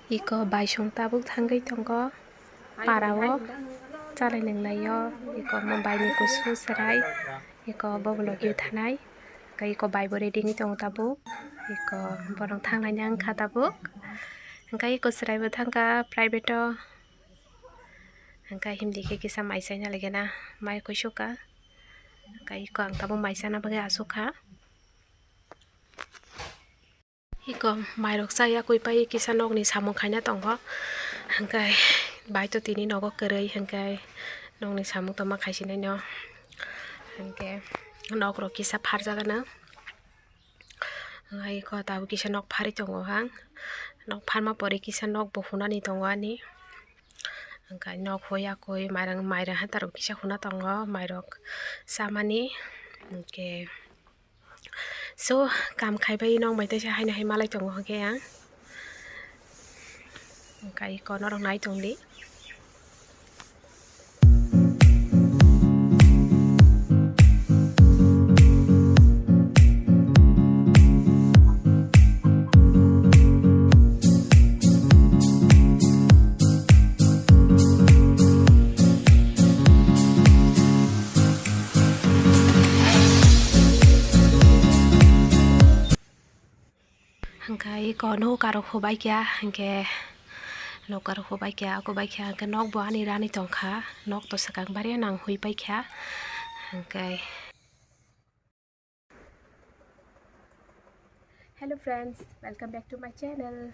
Iko baisong tabuk thanggai tongko parawo chalai nanglayo iko mumbai ni kusu serai iko bobologi thanai kai iko baibo ready ni tong tabuk iko borong thangnai nang kha tabuk kai iko serai bo thangka private kai hindi ke kisa maisai na legena mai kusuka kai iko ang tabuk maisa na bagai asuka iko mairok saya koi pai kisa nok ni samung khaina tongo hangkai bai to tini nogo korei hangkai nok ni samung toma khaisinai no hangke nok ro kisa pharjagana hangkai ko tabu kisa nok phari tongo hang nok pharma pore kisa nok bo hunani tongo ani hangkai nok hoya koi mairang hataro kisa huna tongo mairok samani hangke so kam khaibai nong bai taisa haina hai malai tongo hangke ang hangkai ko norok nai tongli hangkai ko no karo khobai kya hangke no karo khobai kya ako bai kya hangke nok bo ani rani tongkha nok to sakang bare nang hui bai kya hangkai hello friends, welcome back to my channel.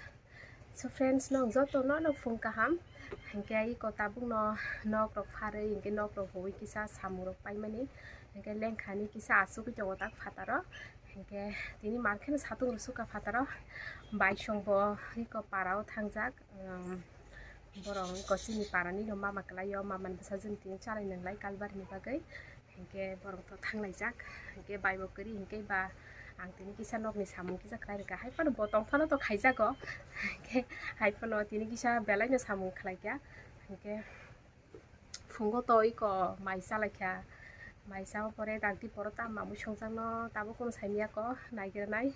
So friends, nong joto no phung kaham hangke ko tabung no nok rok phare hangke nok rok hui kisa samu rok pai mani hangke lengkhani kisa asu ki jongo tak phataro hangke tini markhen satung suka phataro bai songbo ko parao thangjak borong ko sini parani no mama klayo maman basa jin tin chalai nanglai kalbar ni bagai hangke borong to thanglai jak hangke bai bo kari hangke ba ang tini kisa nok ni samung kisa khlai ka hai pano botong phano to khaijago hangke hai pano tini kisa belai no samung khlai kya hangke fungo to iko mai salai kya mai sao pore dangti porota mamu songjak no tabo kono saimia ko naigiranai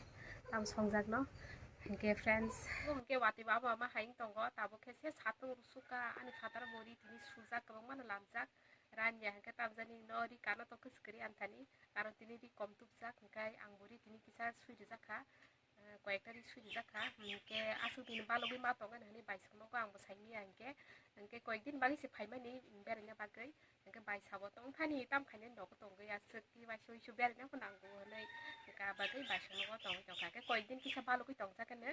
tam songjak no hangke friends hangke wati baba ma haing tongo tabo kese satung rusuka ani phatar bori tini sujak kabang mana lamjak ranya hangke tamjani no ri kano to kuskri antani karo tini ri kom tupjak hangkai ang bori tini kisa sui rijaka কয়েকটা রিসুই রিজাকা হংকে আসু দিন বালগই মা তঙ্গা নানি বাইসকনো ko angbo saimi hangke hangke কয়েকদিন bagi se phaimani berina bagai hangke bai sabo tong thani tam khaine nok tonggoi asukti bai sui su berina ko nangbo honai ka bagai baiসকনো tong jokha ke কয়েকদিন kisa balogoi tongjakane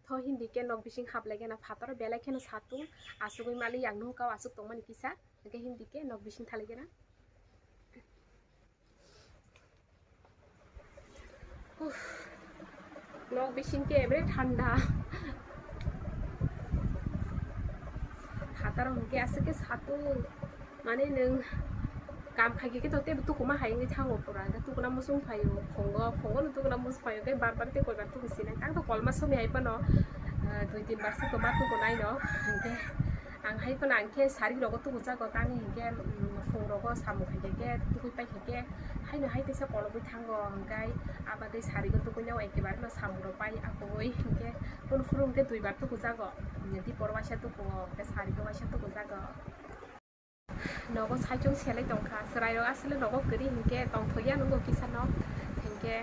tho hindi ke nok bising hablage na phatar belai kheno satung asugoi mali yang no ka asuk tongmani kisa hangke hindi ke nok bising thalige na nok bising ke ebre thanda phatar hangke asuk ke satung mane nung kam khagi ke tote tu kuma haing ni thango pura ga tu kuna musung phayo phongo tu kuna mus phayo ke bar bar te koi bar tu bisina tang to kolma somi ai pano 2-3 bar se to ma tu ko nai no hangke ang hai pano angke sari rogo tu buja ko tang hingke phung rogo samu khage ke tu koi pai khage hai no hai te sa koloboi thango hangkai abadai sari ko tu ko nyau ekebar no samu ro pai akoi hingke pun furum ke 2 bar tu buja go di porwasa tu ko ke sari ko wasa tu buja go nogo saijong selai tongkha serai ro asle nogo kri hingke tongthoya nungo kisa no hingke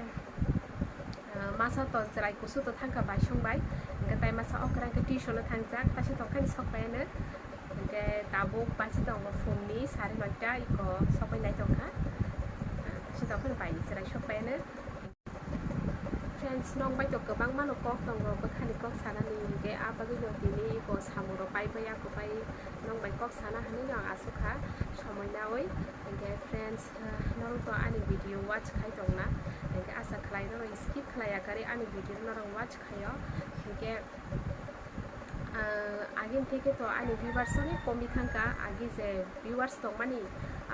masa to serai kusu to thangka bai songbai hingke tai masa okra ke tuition thangjak tasi tongkhani sokpaine hingke tabuk basi tongo phungni 9:30 iko sokai nai tongkha tasi tongkhani bai serai sokpaine friends nong bai to gobang mano kok tongo bakhani kok sanani hingke abagoi no tini ko samuro pai bai ako pai nong bai kok sana hani no asukha সময় না ওই hingke friends nong to ani video watch khai tongna hingke asa khlai no skip khlaya kari ani video no watch khayo hingke agin থেকে তো ani viewers অনেক কমই থাকা আগে যে viewers tongmani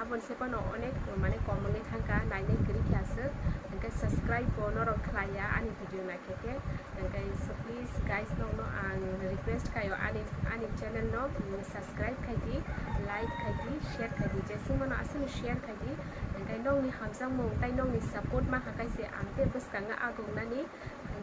abon sepano onek mane komongni thangka nainai kri khyasuk hingke subscribe bo norok khlaya ani video na keke hingke so please guys no ang request kayo ani channel no subscribe khaidi like khaidi share khaidi jesing mano asani share khaidi hingke nong ni hamjang mong tai nong ni support ma khakai se amte buskanga agong nani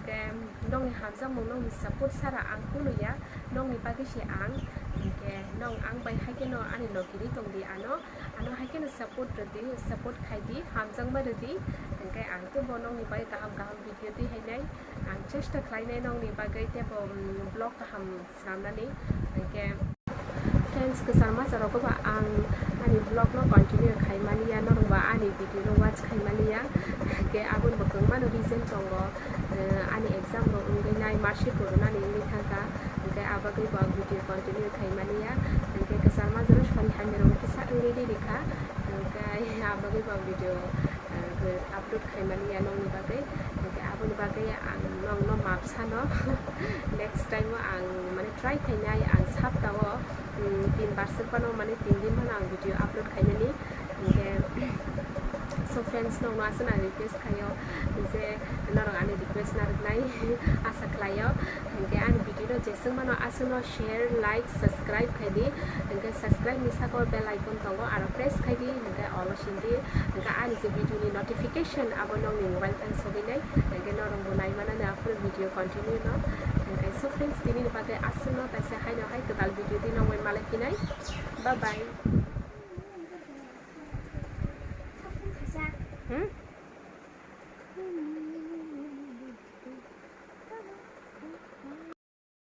hingke nong ni hamjang mong nong ni support sara ang kuluya nong ni bagi si ang hingke nong ang bai haike no ani lokiri tong di ano haike no support khai di hamjang ba di hingke ang te bo nong ni bai kaham video di hainai ang chesta khlainai nong ni bagai te bo blog kaham samnani hingke friends kesama saroko ba ang ani vlog no continue khaimania no ba ani video no watch khaimania ke abun bakang mano reason tongo ani exam ro ungai marksheet ro na ni ngi thaka ke abagai ba video continue khaimania ke kesama jero shari hamero kisa ready dikha ke abagai ba video upload khaimania no ni bagai ke abun bagai ang nong no mapsa no next time ang mane try khainai ang sap tawo 3 बार पनो माने 3 दिन मन आं video upload खाइनानि के so friends no asana request khayo je narang ani request narnai asa khlayo ke ani video jesung mano asano share like subscribe khaidi ke subscribe misa ko bell icon tongo aro press khaidi ke all shindi ke ani je video ni notification abo nong ni mobile phone soginai ke narang bunai mana na full video continue no ke so friends dini ni pakai asano taisa hai no hai total video dino moi malai kinai bye bye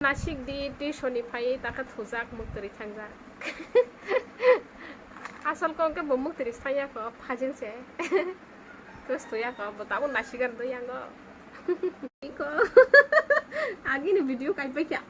Nasik di tuition ifai taka thujak mukteri thangja asal ko ke bo mukteri thaya ko phajing se terus toya ko botabun nasigan to yango iko agi ni video kai pe kya